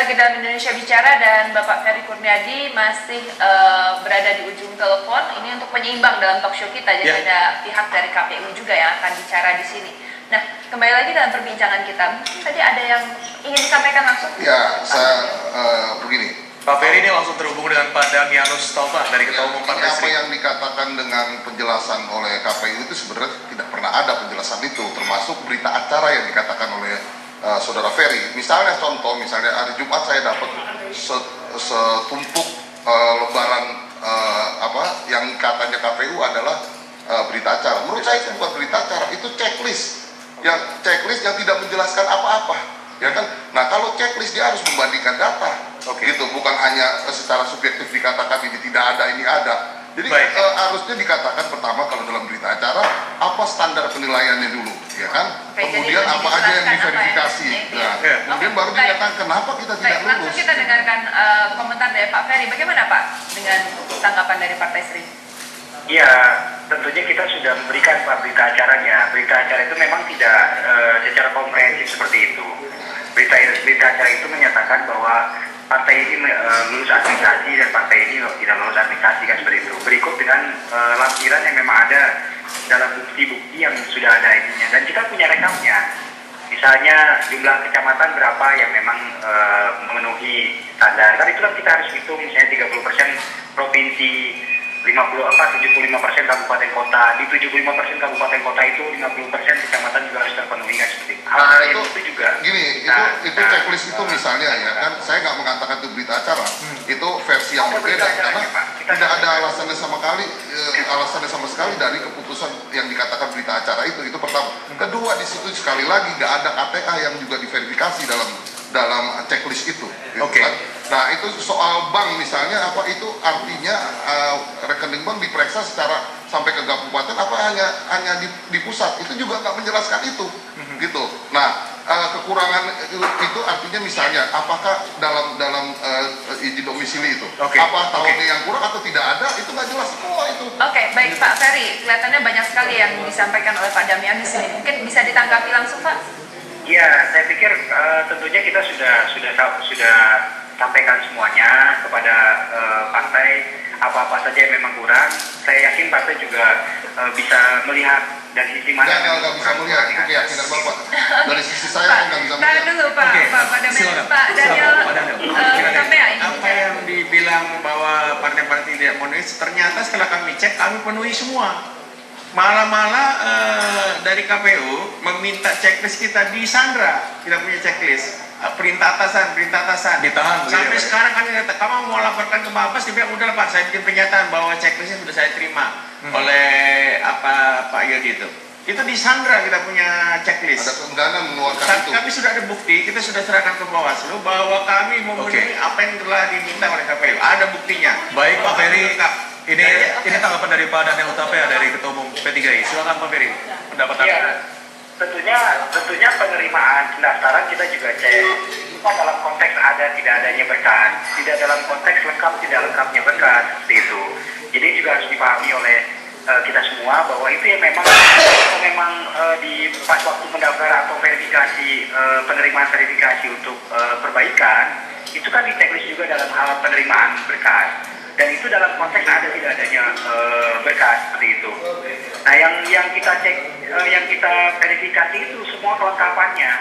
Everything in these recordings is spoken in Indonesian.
lagi dalam Indonesia Bicara dan Bapak Ferry Kurniadi masih berada di ujung telepon. Ini untuk penyeimbang dalam talk show kita, jadi ada pihak dari KPU juga yang akan bicara di sini. Nah, kembali lagi dalam perbincangan kita, mungkin tadi ada yang ingin disampaikan langsung? Ya, saya begini. Pak Ferry ini langsung terhubung dengan Pak Damianus Taufan dari Ketua Umum Partai Apa Serikat. yang dikatakan dengan penjelasan oleh KPU itu sebenarnya tidak pernah ada penjelasan itu, termasuk berita acara yang dikatakan oleh Saudara Ferry. Misalnya contoh, misalnya hari Jumat saya dapat setumpuk lembaran yang katanya KPU adalah berita acara. Menurut saya itu bukan berita acara, itu checklist yang tidak menjelaskan apa-apa, ya kan? Nah, kalau checklist dia harus membandingkan data. Gitu, bukan hanya secara subjektif dikatakan ini tidak ada, ini ada. Jadi harusnya dikatakan pertama kalau dalam berita acara apa standar penilaiannya dulu, ya kan? Kemudian apa aja yang diverifikasi. Nah, kemudian baru dikatakan kenapa kita tidak lulus. Langsung kita dengarkan komentar dari Pak Ferry. Bagaimana Pak dengan tanggapan dari Partai Seri? Iya, tentunya kita sudah memberikan berita acaranya. Berita acara itu memang tidak secara komprehensif seperti itu. Berita acara itu menyatakan bahwa partai ini lulus administrasi dan partai ini tidak lulus administrasi, kan seperti itu. Berikut dengan lampiran yang memang ada dalam bukti-bukti yang sudah ada ininya. Dan kita punya rekamnya. Misalnya jumlah kecamatan berapa yang memang memenuhi standar. Kan itu kan kita harus hitung misalnya 30% provinsi, 75% kabupaten kota. Di 75% kabupaten kota itu 50% kecamatan juga harus terpenuhi, kan seperti itu. Nah, itu juga gini, itu checklist itu misalnya ya kan, saya nggak mengatakan itu berita acara, itu versi yang berbeda karena tidak ada alasannya sama sekali dari keputusan yang dikatakan berita acara itu pertama. Kedua, di situ sekali lagi nggak ada KTA yang juga diverifikasi dalam checklist itu. Gitu kan? Nah, itu soal bank misalnya, apa itu artinya rekening bank diperiksa secara sampai ke kabupaten, apa hanya di pusat, itu juga nggak menjelaskan itu, gitu. Nah, kekurangan itu artinya misalnya apakah dalam izin domisili itu, apa tahunnya yang kurang atau tidak ada, itu nggak jelas semua itu. Baik Pak Ferry, kelihatannya banyak sekali yang disampaikan oleh Pak Damianus ini. Mungkin bisa ditanggapi langsung Pak? Iya, saya pikir tentunya kita sudah sampaikan semuanya kepada partai, apa-apa saja yang memang kurang. Saya yakin partai juga bisa melihat dari sisi mana. Nggak bisa melihat, itu keyakinan Bapak. Dari sisi saya nggak bisa melihat. Tahan dulu Pak, Pak Daniel, apa yang dibilang bahwa partai-partai tidak memenuhi, ternyata setelah kami cek, kami penuhi semua. Malah dari KPU meminta checklist kita di Sandra, kita punya checklist. Perintah atasan ditahan sampai sekarang kami kata, kamu mau laporkan ke Bapak, dia bilang udah Pak, saya bikin pernyataan bahwa checklistnya sudah saya terima oleh Pak Yodi itu di Sandra kita punya checklist. Ada keengganan mengeluarkan itu. Kami sudah ada bukti, kita sudah serahkan ke Bawaslu bahwa kami memenuhi apa yang telah diminta oleh KPU. Ada buktinya. Baik Pak Ferry, ini tanggapan dari Pak Daniel Utapea dari Ketua Umum P3I. Silakan Pak Ferry, pendapat Anda. Tentunya penerimaan pendaftaran kita juga cek. Kita dalam konteks ada tidak adanya berkas, tidak dalam konteks lengkap tidak lengkapnya berkas, seperti itu. Jadi juga harus dipahami oleh kita semua bahwa itu yang memang di pas waktu pendaftaran atau verifikasi penerimaan verifikasi untuk perbaikan itu kan di checklist juga dalam hal penerimaan berkas. Dan itu dalam konteks ada tidak adanya berkas seperti itu. Nah, yang kita cek, yang kita verifikasi itu semua kelengkapannya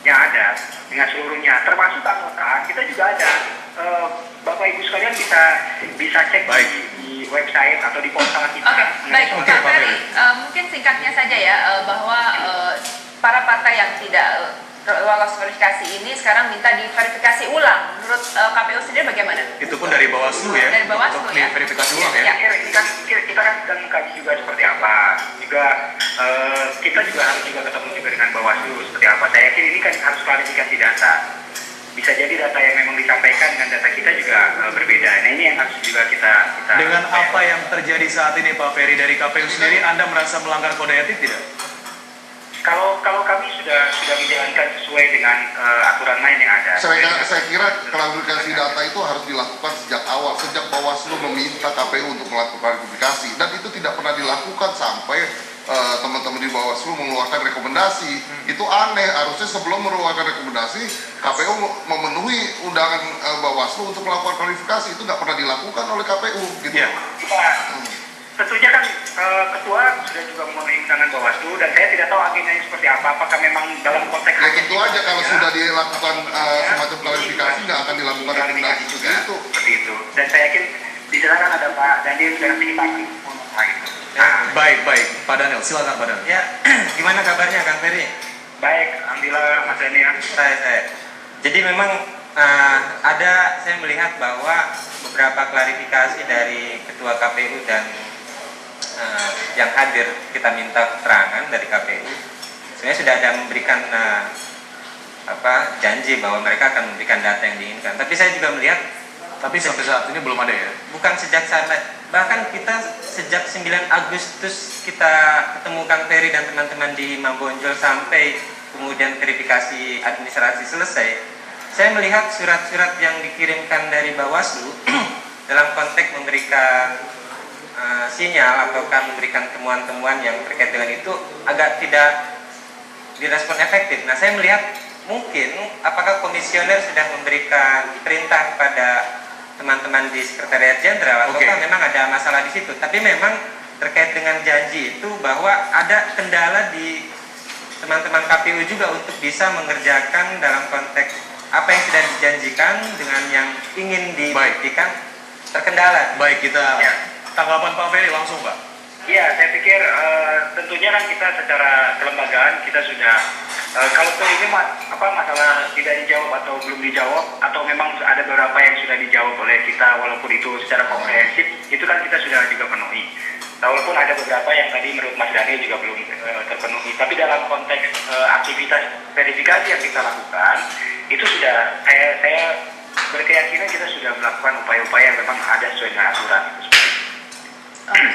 yang ada dengan seluruhnya, termasuk anggotaan kita juga ada. Bapak Ibu sekalian bisa cek di website atau di portal kita. Baik Pak Ferry, mungkin singkatnya saja ya, bahwa para partai yang tidak lolos verifikasi ini sekarang minta diverifikasi ulang. Menurut KPU sendiri bagaimana? Itu pun dari Bawaslu ya? Dari Bawaslu ya? Verifikasi ulang ya? Kita kan sedang mengkaji juga seperti apa. Kita juga harus ketemu juga dengan Bawaslu seperti apa. Saya yakin ini kan harus klarifikasi data. Bisa jadi data yang memang disampaikan dengan data kita juga berbeda. Nah, ini yang harus juga kita dengan apa yang terjadi saat ini Pak Ferry dari KPU sendiri, Anda merasa melanggar kode etik tidak? Kalau kami sudah menjalankan sesuai dengan aturan main yang ada. Saya kira klarifikasi data itu harus dilakukan sejak awal, sejak Bawaslu meminta KPU untuk melakukan klarifikasi, dan itu tidak pernah dilakukan sampai teman-teman di Bawaslu Bawaslu mengeluarkan rekomendasi. Itu aneh, harusnya sebelum mengeluarkan rekomendasi KPU memenuhi undangan Bawaslu untuk melakukan klarifikasi. Itu nggak pernah dilakukan oleh KPU gitu. Ya. Tentunya kan ketua sudah juga memenuhi undangan Bawaslu dan saya tidak tahu agendanya seperti apa. Apakah memang dalam konteks Ya tentu aja kalau sudah dilakukan semacam klarifikasi nggak akan dilakukan rekomendasi juga seperti itu. seperti itu. Dan saya yakin di sana kan ada Pak Daniel juga nanti kita akan itu. Baik, Pak Daniel, silakan Pak Daniel. Ya, gimana kabarnya Kang Ferry? Baik, alhamdulillah Mas Daniel. Saya. Jadi memang saya melihat bahwa beberapa klarifikasi dari Ketua KPU dan yang hadir kita minta keterangan dari KPU sebenarnya sudah ada memberikan janji bahwa mereka akan memberikan data yang diinginkan. Tapi saya juga melihat Sampai saat ini belum ada ya? bukan sejak bahkan kita sejak 9 Agustus kita ketemu Kang Ferry dan teman-teman di Mambonjol sampai kemudian verifikasi administrasi selesai. Saya melihat surat-surat yang dikirimkan dari Bawaslu dalam konteks memberikan sinyal ataukah memberikan temuan-temuan yang terkait dengan itu agak tidak direspon efektif. Nah, saya melihat mungkin apakah komisioner sudah memberikan perintah kepada teman-teman di Sekretariat Jenderal ataukah memang ada masalah di situ. Tapi memang terkait dengan janji itu bahwa ada kendala di teman-teman KPU juga untuk bisa mengerjakan dalam konteks apa yang sudah dijanjikan dengan yang ingin dibuktikan terkendala. Baik, kita tanggapan Pak Ferry langsung Pak. Ya, saya pikir tentunya kan kita secara kelembagaan kita sudah kalau ini masalah tidak dijawab atau belum dijawab atau memang ada beberapa yang sudah dijawab oleh kita walaupun itu secara komprehensif itu kan kita sudah juga penuhi. Walaupun ada beberapa yang tadi menurut Mas Daniel juga belum terpenuhi, tapi dalam konteks aktivitas verifikasi yang kita lakukan itu sudah saya berkeyakinan kita sudah melakukan upaya-upaya yang memang ada sesuai dengan aturan. Oke,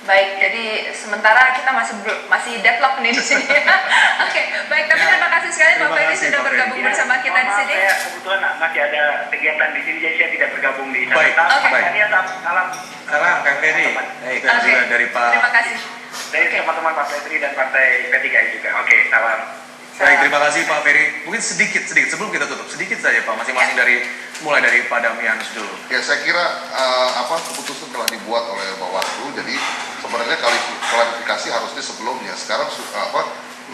baik. Jadi sementara kita masih deadlock nih di sini. Oke, baik. Tapi terima kasih sekali Pak Ferry sudah bergabung bersama kita di sini. Saya kebetulan masih ada kegiatan di sini, jadi saya tidak bergabung di sana. Baik. Salam. Salam Kang Ferry. Baik, dan juga dari Pak. Terima kasih. Dari teman-teman Pak Ferry dan Partai P3 juga. Oke, salam. Baik, terima kasih Pak Ferry. Mungkin sedikit sebelum kita tutup, sedikit saja Pak, masing-masing mulai dari Pak Damianus dulu. Ya saya kira keputusan telah dibuat oleh Bawaslu, jadi sebenarnya klarifikasi harusnya sebelumnya. Sekarang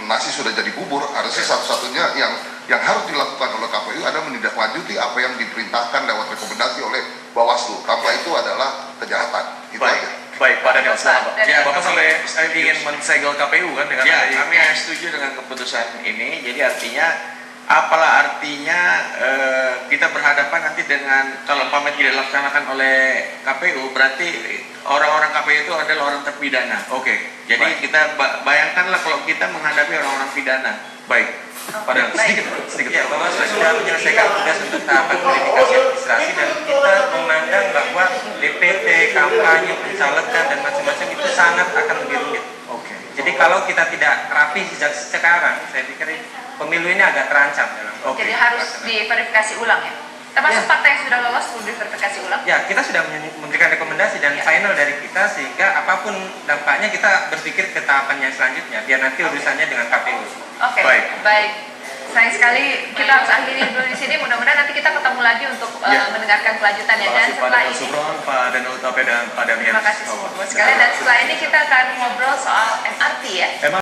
nasi sudah jadi bubur, harusnya satu-satunya yang harus dilakukan oleh KPU adalah menindaklanjuti apa yang diperintahkan lewat rekomendasi oleh Bawaslu. Tanpa itu adalah kejahatan. Itu aja. Baik, Pak Daniel, silakan Pak. Ya, Bapak sampai ingin mensegel KPU kan dengan kami setuju dengan keputusan ini. Jadi artinya kita berhadapan nanti dengan kalau umpamanya tidak dilaksanakan oleh KPU berarti orang-orang KPU itu adalah orang terpidana. Oke. Jadi kita bayangkanlah kalau kita menghadapi orang-orang pidana. Baik. Pada sedikit. Ya, Bawaslu sudah menyelesaikan tugas untuk tahapan verifikasi administrasi dan kita memandang bahwa DPT, kampanye, pencalegan dan macam-macam itu sangat akan lebih rumit. Oke. Jadi kalau kita tidak rapi sejak sekarang, saya pikir pemilu ini agak terancam dalam. Jadi harus diverifikasi ulang ya. Termasuk partai yang sudah lolos perlu diverifikasi ulang. Ya, kita sudah memberikan rekomendasi dan final dari kita sehingga apapun dampaknya kita berpikir ke tahapan yang selanjutnya biar nanti urusannya dengan KPU. Oke, baik. Sayang sekali kita harus akhiri dulu di sini. Mudah-mudahan nanti kita ketemu lagi untuk mendengarkan kelanjutannya. Dan setelah ini, Pak Daniel Utape dan Pak Damianus. terima kasih semua sekali. Dan setelah ini kita akan ngobrol soal MRT ya.